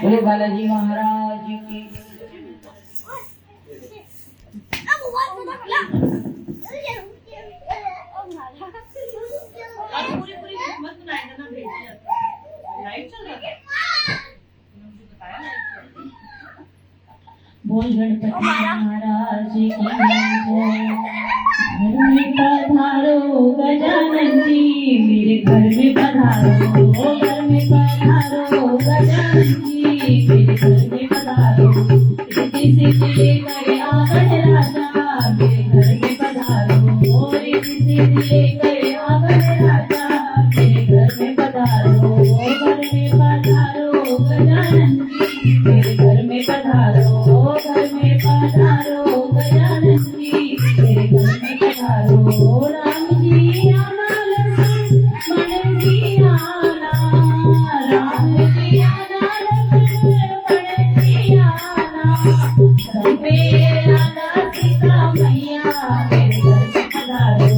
बोलो बालाजी महाराज की। बोल गणपति महाराज की जय। घर में पधारो गजानन जी, मेरे घर में पधारो, घर में पधारो गजानन जी, मेरे घर में पधारो। रिद्धि सिद्धि लेकर आ गणराजा, मेरे घर में पधारो, रिद्धि सिद्धि लेकर आ गणराजा, मेरे घर में पधारो, घर में पधारो गजानन जी, मेरे घर में पधारो, घर में पधारो गजानन जी, मेरे घर में पधारो। राम जी आना लक्ष्मण जी आना, राम जी आना लक्ष्मण जी आना, सब में लाना सीता मैया, मेरे घर में पधारो,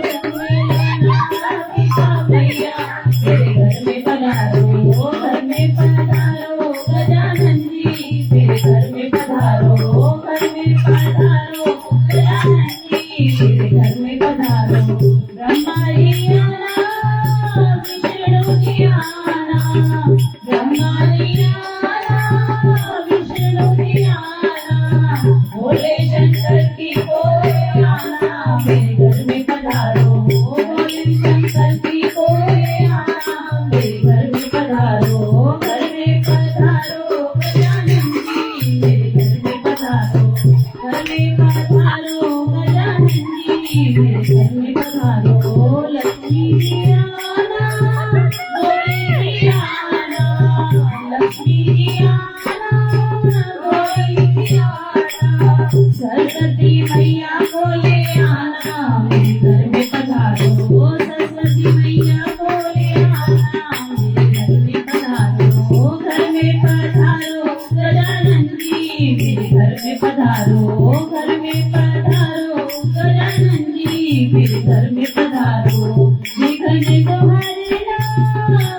सब में लाना सीता मैया, मेरे घर में पधारो, घर में पधारो गजानन जी, मेरे घर में पधारो, घर में पधारो गजानन जी, मेरे घर में पधारो। ब्रह्मा जी आना, विष्णु जी आना, ब्रह्मा जी आना, विष्णु जी आना, भोले शंकर की कोई आना, मेरे घर में पधारो, भोले शंकर की कोई आना, मेरे घर में पधारो, घर में पधारो गजानन जी, मेरे घर में पधारो, घर में पधारो गजानन जी, मेरे घर में पधारो। लक्ष्मी जी आना, गोरी जी आना, लक्ष्मी जी आना, गोरी जी आना, सरस्वती मैया को ले आना, मेरे घर में पधारो, सरस्वती मैया को ले आना, मेरे घर में पधारो, घर में पधारो गजानन जी, मेरे घर में पधारो, घर में पधारो गजानन जी, मेरे घर में पधारो। विघ्न को हरना,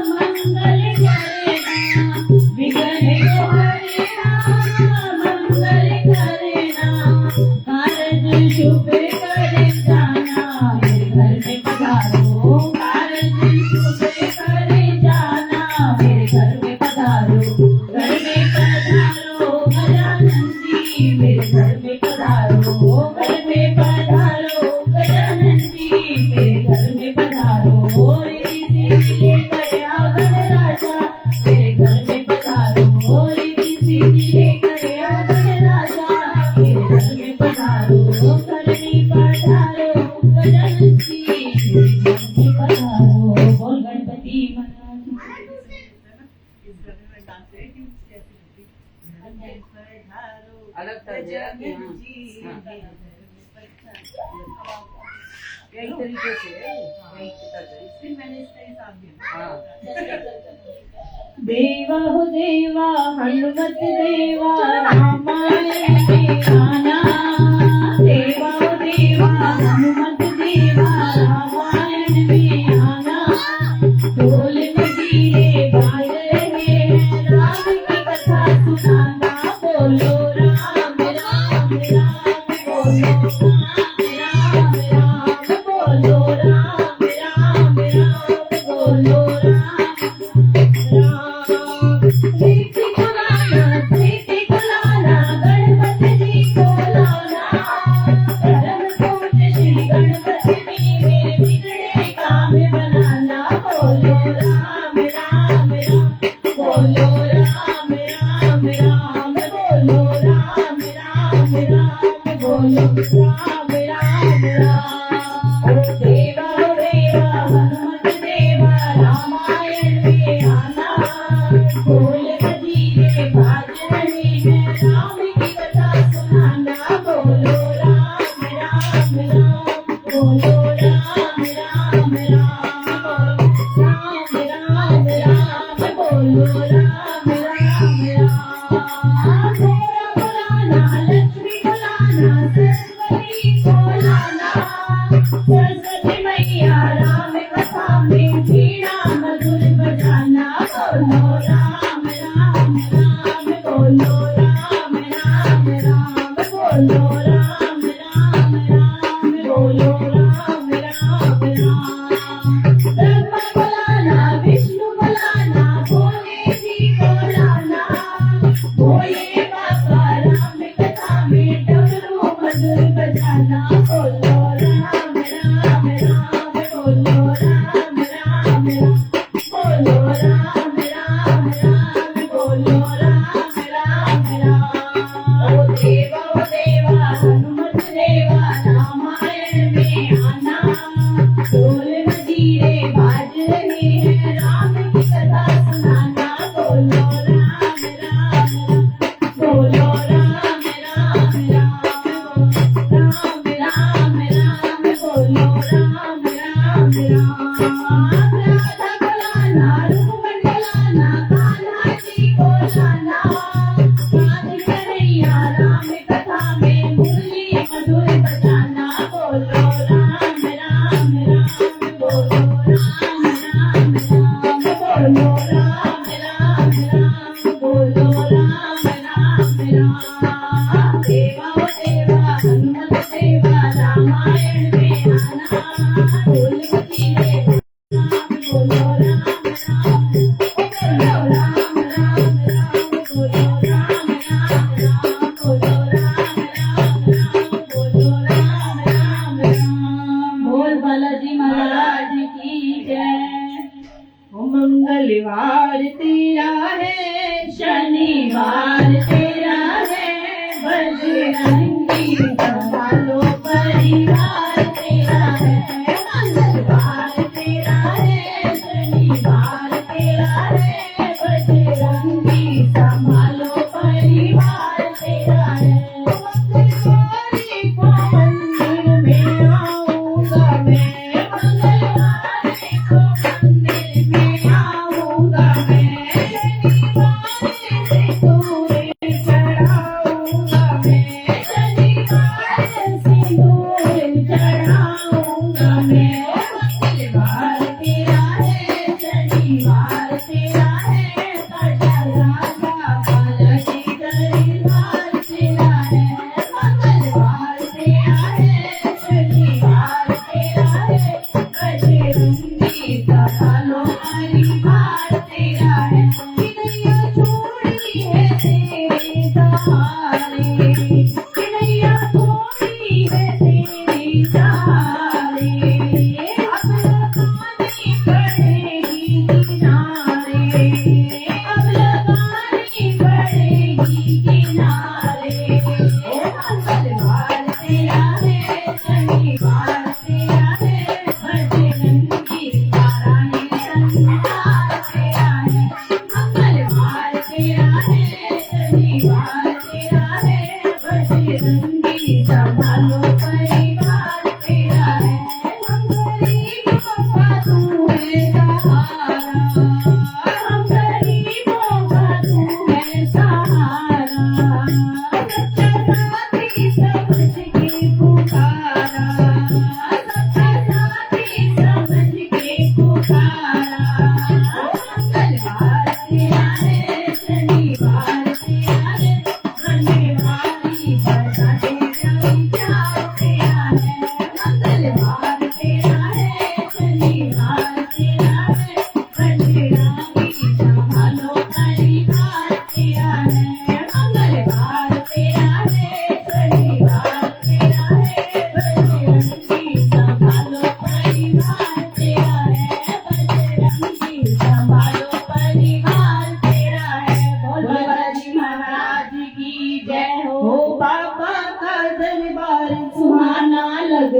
मंगल करना, विघ्न को हरना, मंगल करना, कारज शुभ कर जाना, मेरे घर में पधारो, कारज शुभ कर जाना, मेरे घर में पधारो, घर में पधारो गजानन जी, मेरे घर में पधारो, घर में पधारो गजानन जी, मेरे घर में पधारो। रिद्धि सिद्धि लेकर आ गणराजा, मेरे घर में पधारो, रिद्धि सिद्धि लेकर आ गणराजा, मेरे घर में पधारो, घर में पधारो गजानन जी, मेरे घर में पधारो। बोल गणपति महाराज अलग तरीके कई तरीके से इसलिए मैंने इसका हिसाब दिया। देवा हो देवा हनुमत देवा, रामायण में आना, देवा हो देवा हनुमत देवा, रामायण में आना, ढोल नगीरे बाज रहे हैं, राम की कथा सुनाना, बोलो राम राम राम, बोलो राम राम राम, बोलो राम राम राम, बोलो राम राम। सीटी को लाना गणपति जी को लाना, परम पूज्य श्री गणपति जी मेरे बिगड़े काम बनाना, बोलो राम राम राम, बोलो राम राम राम, बोलो राम राम राम, बोलो राम राम राम। ओ देवा हनुमत देवा, रामायण में आना, ढोल नगीरे बाज रहे हैं, राम की कथा सुनाना, बोलो राम राम राम, बोलो राम राम राम, राम राम राम, बोलो राम राम राम। घोड़ा बुलाना, लक्ष्मी बुलाना, सरस्वती को लाना, सरस्वती मैया राम कथा में वीणा मधुर बजाना, बोलो राम राम राम,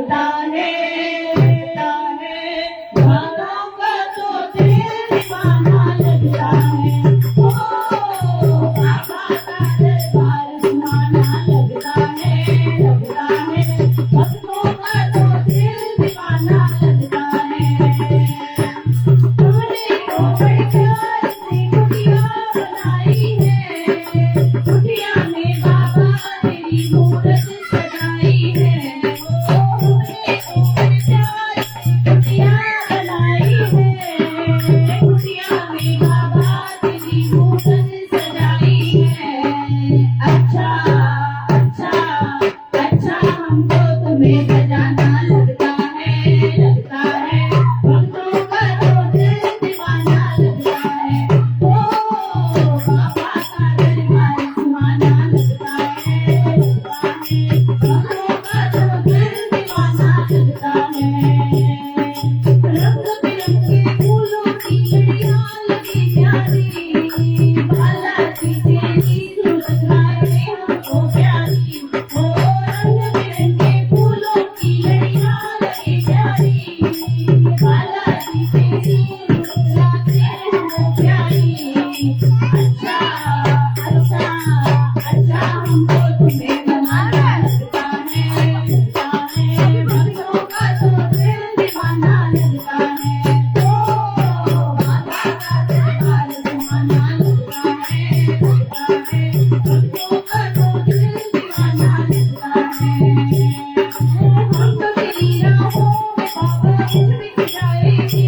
लगता है बाबा का तो दिल दीवाना लगता है ओ बाबा का दरबार सुहाना लगता है भक्तों का तो दिल दीवाना लगता है तुमने तो बड़े प्यार से कुटिया बनाई है कुटिया में बाबा तेरी मूरत सजाई है तुमने तो बड़े प्यार से कुटिया बनाई है कुटिया में बाबा तेरी मूरत सजाई है अच्छा हमको तुम्हें सजाना लगता है भक्तों का तो दिल दीवाना लगता है ओ बाबा का दरबार सुहाना लगता है भक्तों का तो दिल दीवाना लगता है रंग बिरंगे फूलों की लड़ियां लगी प्यारी बालाजी तेरी सूरत लाए हमको प्यारी ओ रंग बिरंगे फूलों की लड़ियां लगी प्यारी बालाजी तेरी सूरत लाए हमको प्यारी अच्छा हमको तुम्हें बनाना लगता है भक्तों का तो दिल दीवाना लगता है ओ बाबा का दरबार सुहाना लगता है भक्तों का तो दिल दीवाना लगता है हम तो तेरी राहों में बाबा बिछ जाएंगे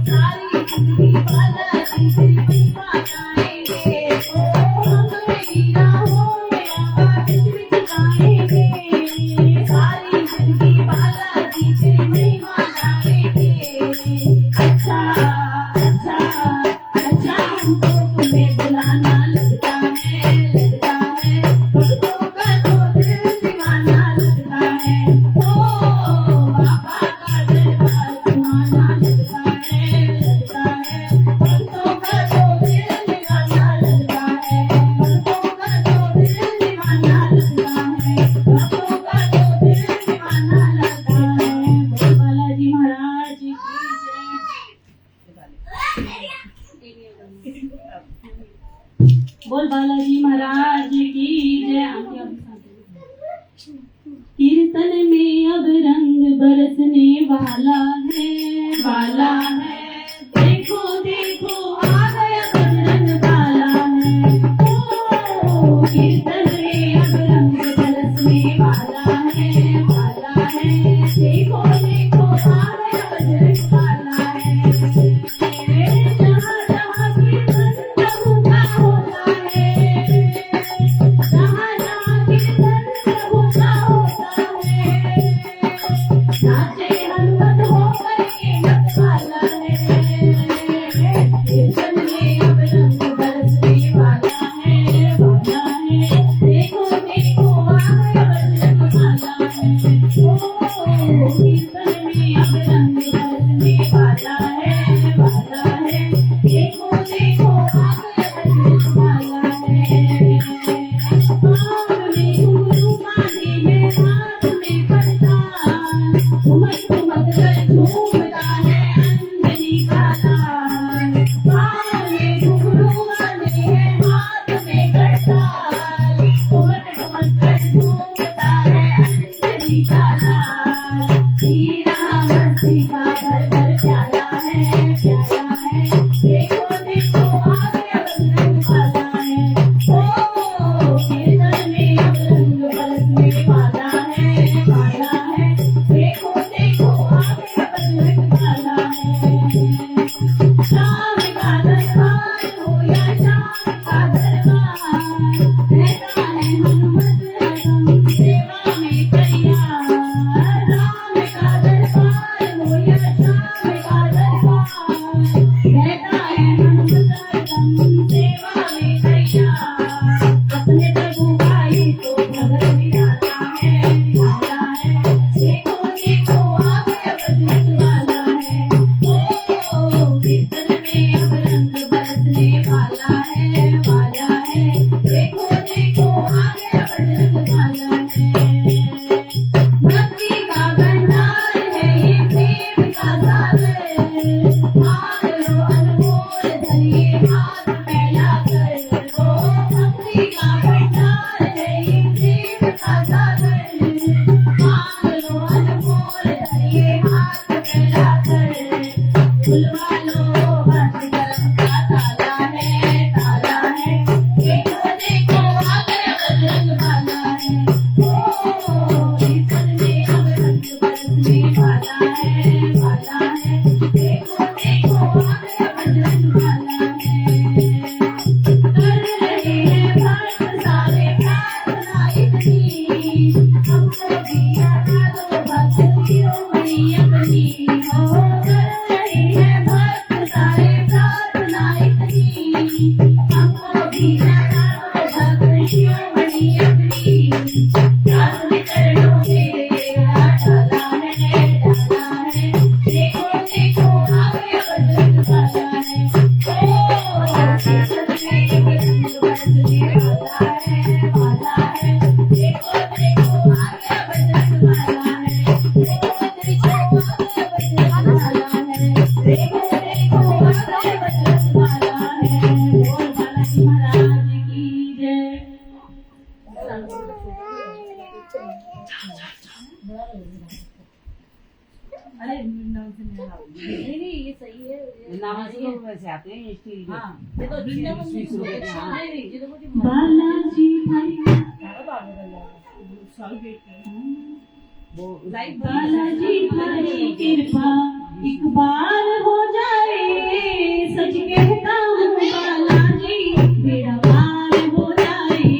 सारी जिंदगी बालाजी से महिमा गाएंगे हम तो तेरी राहों में बाबा बिछ जाएंगे सारी जिंदगी बालाजी से महिमा गाएंगे अच्छा हमको तुम्हें बुलाना लगता है भक्तों का तो दिल दीवाना लगता है ओ बाबा का दरबार सुहाना लगता है भक्तों का तो दिल दीवाना लगता है भक्तों का तो दिल दीवाना लगता है भक्तों का तो दिल दीवाना लगता है बालाजी महाराज की जय बोल बालाजी महाराज की जय कीर्तन में अब रंग बरसने वाला है देखो आ गया बजरंग बाला है ओ कीर्तन में अब रंग बरसने वाला है देखो आ गया बजरंग बाला है जहाँ जहाँ कीर्तन प्रभु का होता है जहाँ जहाँ कीर्तन प्रभु का होता है नाचे हनुमत होकर के मतवाला है शिरोमणि अपनी रात में चरणों में डाला है देखो देखो आ गया बजरंग वाला है ओ सजने बजरंग बरसने वाला है देखो देखो आ गया बजरंग वाला है देखो देखो आ गया बजरंग वाला है देखो देखो आ गया बजरंग वाला है बोल बालाजी महाराज की जय। अरे नहीं ये सही है नामाजी लोग वैसे आते हैं ये स्टील के हाँ। ये तो वृंदावन में शुरू होते हैं हाँ नहीं ये तो मुझे बालाजी भाई वो बालाजी भाई कृपा एक बार हो जाए सच कहता हूँ बालाजी मेरा पार हो जाए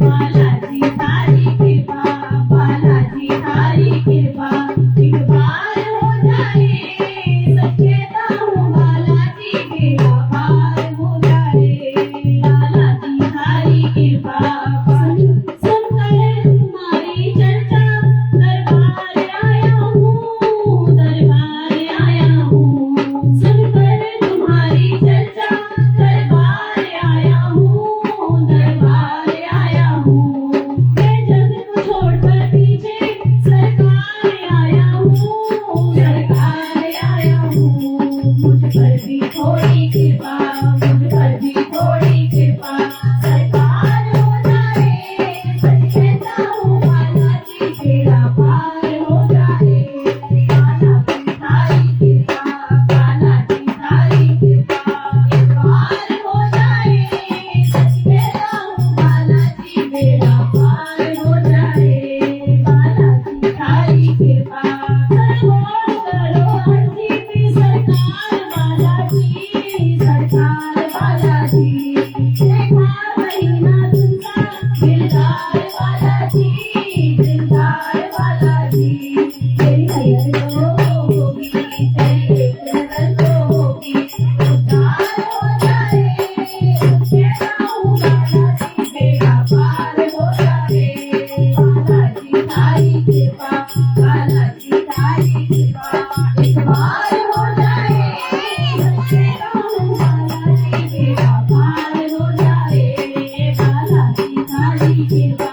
बालाजी तारी कृपा बालाजी तारी कृपा एक बार हो जाए सच कहता हूँ बालाजी मेरा पार हो जाए बालाजी तारी कृपा सुन कर तुम्हारी चर्चा दरबार आया हूँ सुनकर तुम्हारी चर्चा दरबार आया हूँ मैं जग को छोड़कर पीछे सरकार आया हूँ मुझ पर भी थोड़ी कृपा सरकार हो जाए सच कहता हूँ बालाजी बेड़ा पार हो जाए बालाजी तारी कृपा एक बार हो जाए सच कहता हूँ बालाजी बेड़ा पार हो जाए बालाजी तारी कृपा सरकार करो अर्जी पे सरकार बालाजी देखा महीना तुमका दिलदार बालाजी तेरी नजर तो होगी तेरी एक नजर तो होगी उद्धार हो जाए कहता हूँ बालाजी बेड़ा पार हो जाए बालाजी तारी कृपा एक बार हो जाए कहता हूँ बालाजी बेड़ा पार हो जाए बालाजी तारी कृपा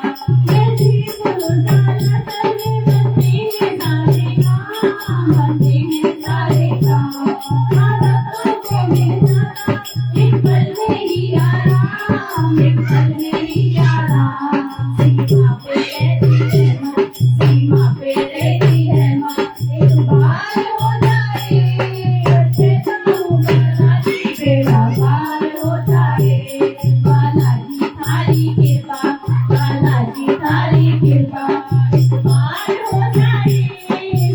मैं जी गुरुदारा चले बनते हैं सारे काम आदतों को मिल जाता एक पल में ही आराम सीमा पे रहती है माँ एक बार हो जाए कहता हूँ बालाजी बेड़ा पार हो जाए बालाजी तारी कृपा एक बार हो जाए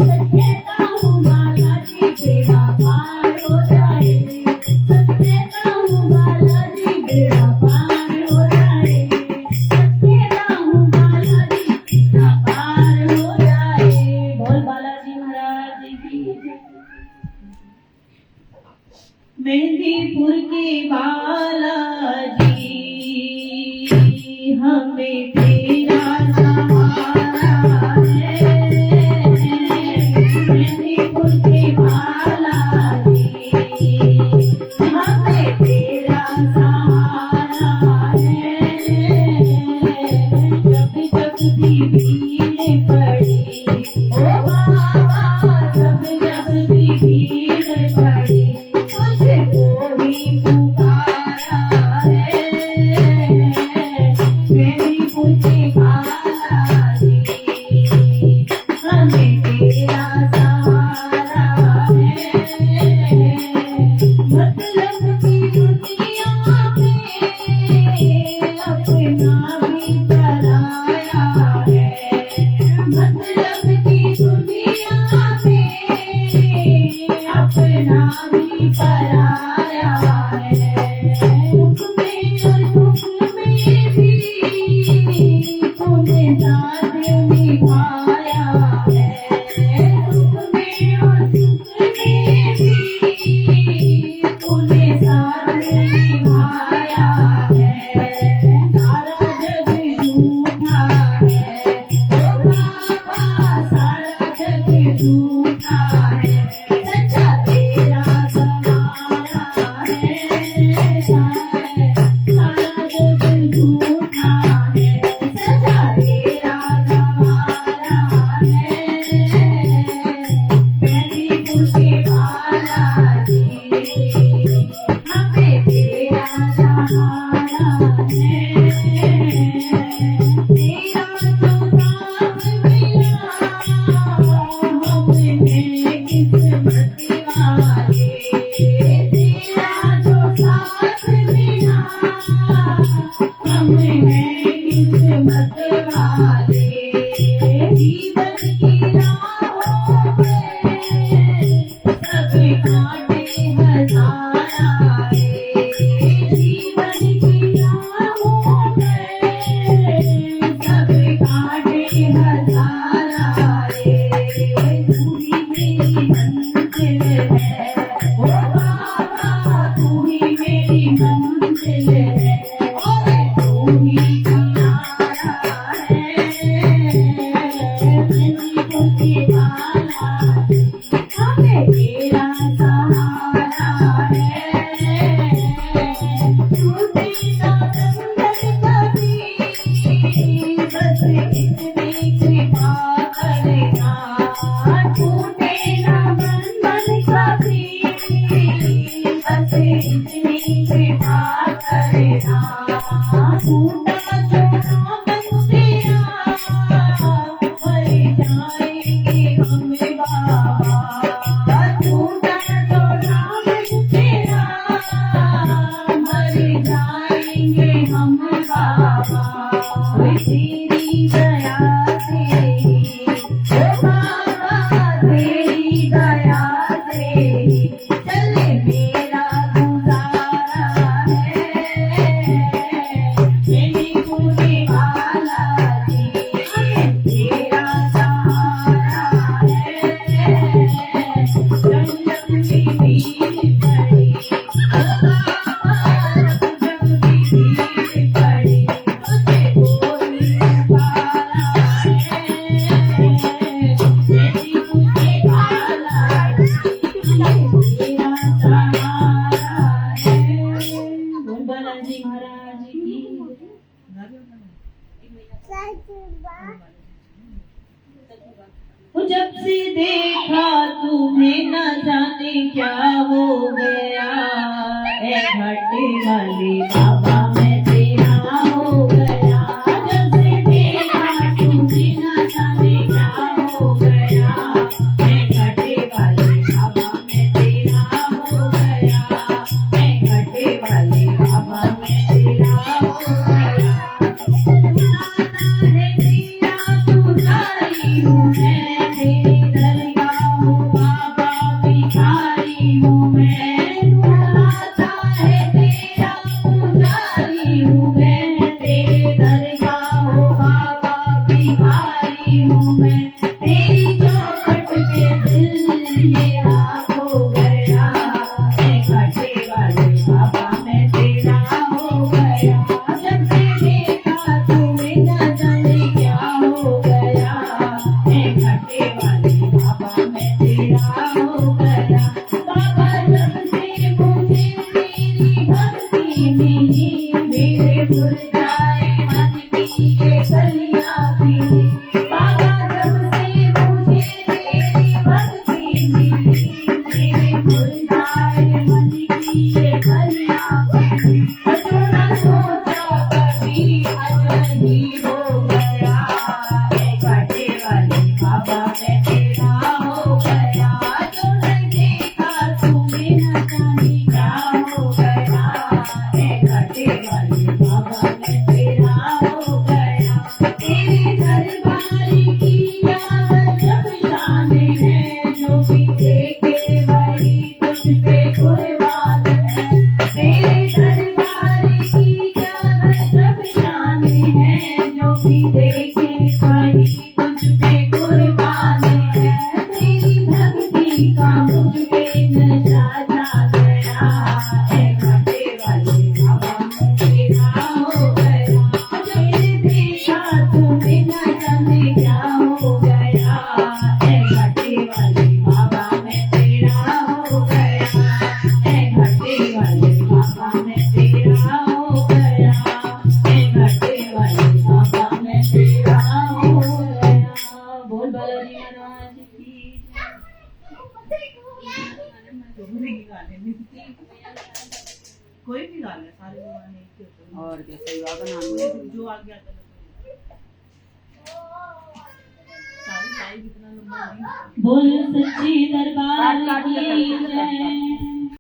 सच कहता हूँ बालाजी बेड़ा पार हो जाए सच कहता हूँ बालाजी बेड़ा पार हो जाए सच कहता हूँ बालाजी बेड़ा पार हो जाए बोल बालाजी महाराज की जय। मेहंदीपुर के बालाजी हमें तेरा सहारा है मेहंदीपुर के बालाजी हमें तेरा सहारा है जब भी भीड़ पड़ी ओ बाबा जब भी भीड़ पड़ी तुझको ही पुकारा है मेरी सहारा है। तेरा जो साथ मिला हमें किस्मत वाले, तेरा जो साथ मिला हमें किस्मत वाले। जीवन की राहों पे सब कांटे हजारा रे, जीवन की राहों पे सब कांटे हजारा रे। तू ही मेरी मंजिल है ओ बाबा, तू ही मेरी मंजिल है, तू ही किनारा है मंजिल के वाला, हमें तेरा सहारा है। टूटे ना बंधन कभी, बस इतनी कृपा करना। टूटे ना बंधन कभी, बस इतनी कृपा करना। टूटा जो नाम तेरा मर जाएंगे हम बाबा, टूटा जो नाम तेरा मर जाएंगे हम बाबा। तेरी दया से ही ओ बाबा, तेरी दया से ही चले मेरा गुजारा है। मेरी पूरी वाला जी तेरा सहारा है। जंगल की भीड़ पड़ी ओ बाबा, जंगल की भीड़ पड़ी, तुझे कोई पुकारा है। मेरी पूरी वाला जी तेरा सहारा है। बोल बालाजी महाराज की। जब से देखा तुम्हें न जाने क्या हो गया, ए घाटे वाले बाबा मैं तेरा हो गया। जब से देखा तुम्हें न जाने क्या हो गया, ए घाटे वाले बाबा मैं तेरा हो गया, ए घाटे वाले बाबा मैं तेरा हो गया। है तेरा पुजारी हूँ मैं, तेरी दरगाह हूँ बाबा, भिखारी हूँ मैं। आता है तेरा पुजारी हूँ मैं, तेरी दरगाह हूँ बाबा, भिखारी हूँ मैं। तेरी चौखट पे दिल मेरा हो गया, ए घाटे वाले बाबा मैं तेरा हो गया। जब से देखा तुम्हें न जाने क्या हो गया, ए घाटे वाले बाबा मैं तेरा हो गया। बाबा जब से मुझे तेरी भक्ति मिली, मेरे मुरझाए मन की ये कलियां खिली। बाबा जब से मुझे तेरी भक्ति मिली, मेरे मुरझाए मन की ये कलियां खिली। जो न सोचा कभी आज नहीं हो गया, ए घाटे वाले बाबा मैं तेरा हो गया। जो नहीं देखा तुम्हें न जाने क्या हो गया, ए घाटे वाले बाबा मैं तेरा हो गया। तेरे दरबार की क्या गजब शान है, जो भी देखे वही तुझ पे कुर्बान है। तेरे दरबार की क्या गजब शान है, जो भी देखे वही तुझ पे कुर्बान है। तेरी भक्ति का मुझ पे नशा छा गया, ए घाटे वाले बाबा मैं तेरा हो गया। जब से देखा तुम्हें न जाने क्या हो गया, ए घाटे वाले बाबा मैं तेरा हो गया, ए घाटे वाले बाबा मैं तेरा हो गया, ए घाटे वाले बाबा मैं तेरा हो गया। बोल बालाजी महाराज की। कोई भी गा ले, सारे गाने एक ही होते हैं। और क्या सही बात बना जो आ गया था सारी कितना लंबा नहीं। बोल सच्ची दरबार काट के की कर, काट, काट। जय।